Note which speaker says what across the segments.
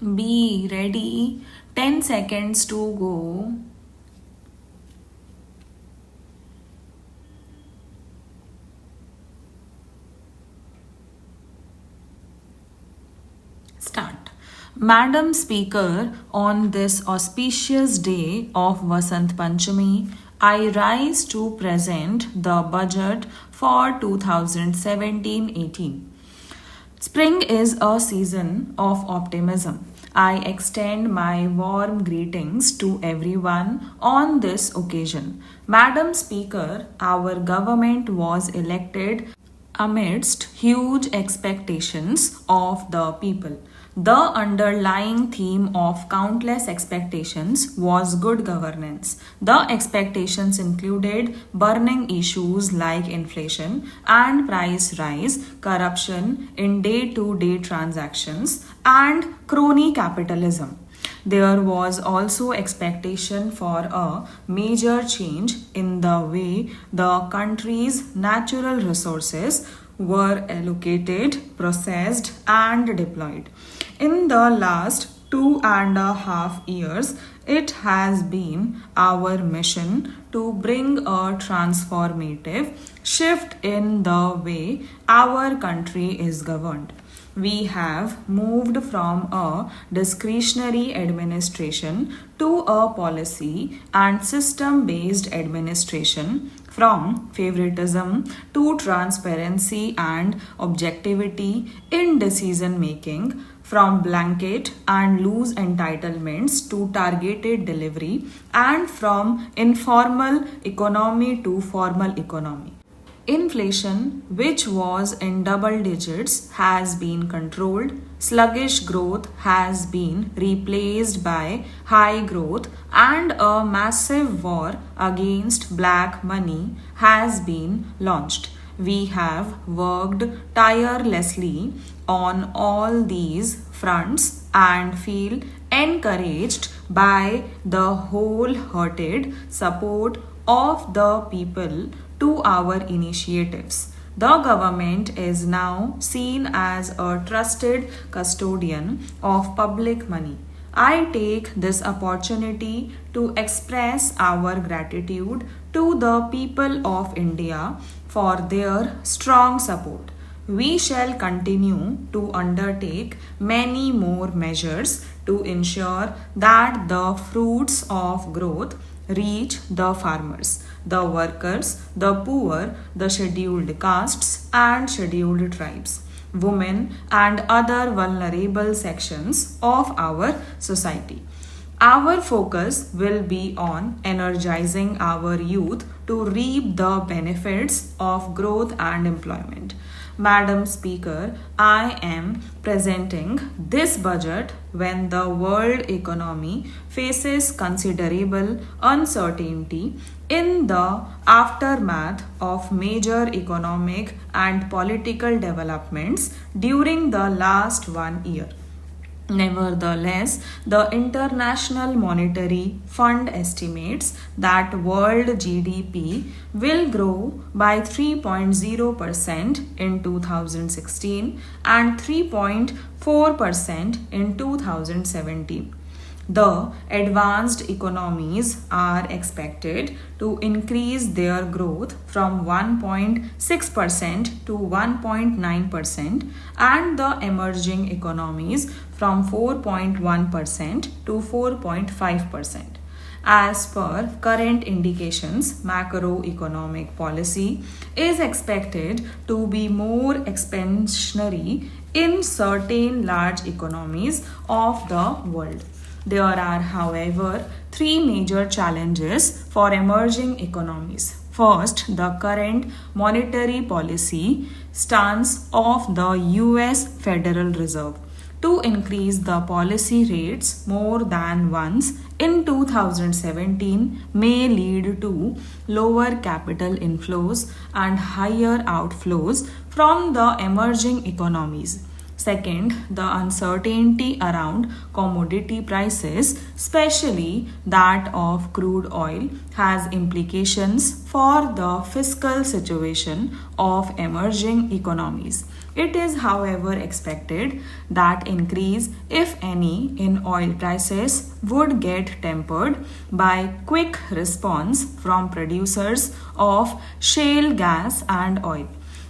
Speaker 1: Be ready. 10 seconds to go. Start. Madam Speaker, on this auspicious day of Vasant Panchami, I rise to present the budget for 2017-18. Spring is a season of optimism. I extend my warm greetings to everyone on this occasion. Madam Speaker, our government was elected amidst huge expectations of the people. The underlying theme of countless expectations was good governance. The expectations included burning issues like inflation and price rise, corruption in day to day transactions, and crony capitalism. There was also expectation for a major change in the way the country's natural resources were allocated, processed, and deployed. In the last 2.5 years, it has been our mission to bring a transformative shift in the way our country is governed. We have moved from a discretionary administration to a policy and system based administration, from favoritism to transparency and objectivity in decision making, from blanket and loose entitlements to targeted delivery, and from informal economy to formal economy. Inflation, which was in double digits, has been controlled. Sluggish growth has been replaced by high growth, and a massive war against black money has been launched. We have worked tirelessly on all these fronts and feel encouraged by the wholehearted support of the people to our initiatives. The government is now seen as a trusted custodian of public money. I take this opportunity to express our gratitude to the people of India for their strong support. We shall continue to undertake many more measures to ensure that the fruits of growth reach the farmers, the workers, the poor, the scheduled castes, and scheduled tribes, women, and other vulnerable sections of our society. Our focus will be on energizing our youth to reap the benefits of growth and employment. Madam Speaker, I am presenting this budget when the world economy faces considerable uncertainty in the aftermath of major economic and political developments during the last 1 year. Nevertheless, the International Monetary Fund estimates that world GDP will grow by 3.0% in 2016 and 3.4% in 2017. The advanced economies are expected to increase their growth from 1.6% to 1.9%, and the emerging economies from 4.1% to 4.5%. As per current indications, macroeconomic policy is expected to be more expansionary in certain large economies of the world. There are, however, three major challenges for emerging economies. First, the current monetary policy stance of the US Federal Reserve to increase the policy rates more than once in 2017 may lead to lower capital inflows and higher outflows from the emerging economies. Second, the uncertainty around commodity prices, especially that of crude oil, has implications for the fiscal situation of emerging economies. It is, however, expected that increase, if any, in oil prices would get tempered by quick response from producers of shale gas and oil.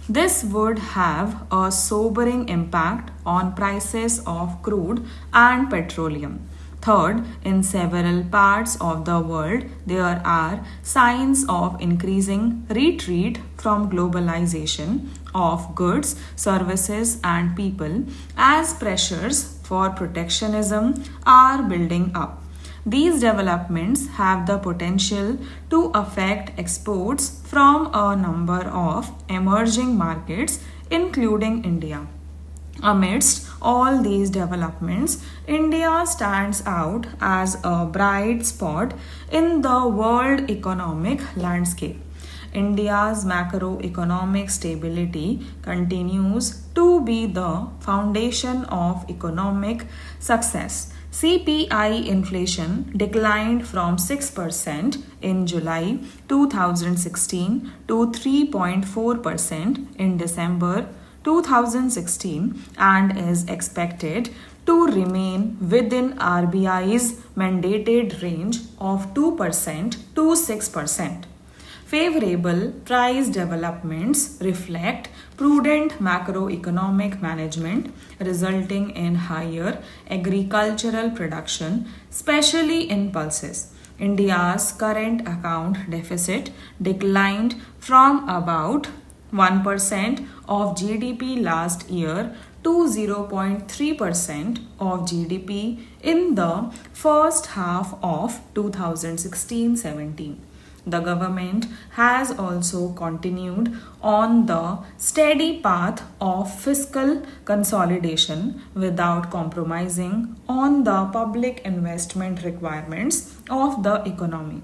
Speaker 1: This would have a sobering impact on prices of crude and petroleum. Third, in several parts of the world, there are signs of increasing retreat from globalization of goods, services, and people as pressures for protectionism are building up. These developments have the potential to affect exports from a number of emerging markets, including India. Amidst all these developments, India stands out as a bright spot in the world economic landscape. India's macroeconomic stability continues to be the foundation of economic success. CPI inflation declined from 6% in July 2016 to 3.4% in December 2016 and is expected to remain within RBI's mandated range of 2% to 6%. Favorable price developments reflect prudent macroeconomic management resulting in higher agricultural production, especially in pulses. India's current account deficit declined from about 1% of GDP last year to 0.3% of GDP in the first half of 2016-17. The government has also continued on the steady path of fiscal consolidation without compromising on the public investment requirements of the economy.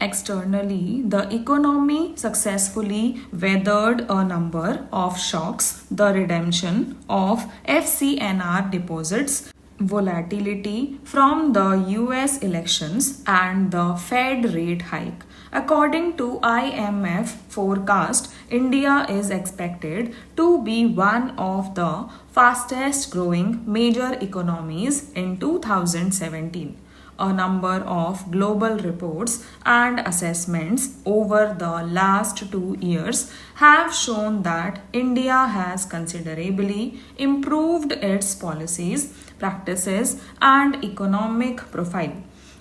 Speaker 1: Externally, the economy successfully weathered a number of shocks, the redemption of FCNR deposits, volatility from the US elections, and the Fed rate hike. According to IMF forecast, India is expected to be one of the fastest growing major economies in 2017. A number of global reports and assessments over the last 2 years have shown that India has considerably improved its policies, practices, and economic profile.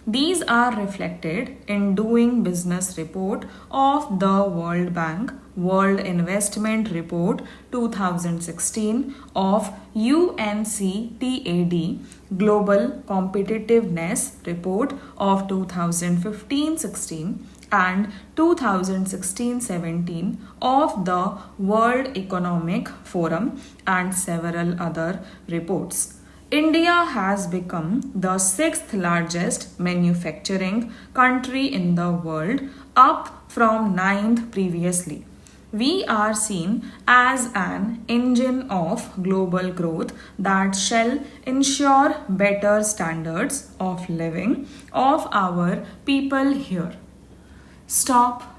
Speaker 1: These are reflected in Doing Business report of the World Bank, World Investment Report 2016 of UNCTAD, Global Competitiveness Report of 2015-16 and 2016-17 of the World Economic Forum and several other reports. India has become the sixth largest manufacturing country in the world, up from ninth previously. We are seen as an engine of global growth that shall ensure better standards of living of our people here. Stop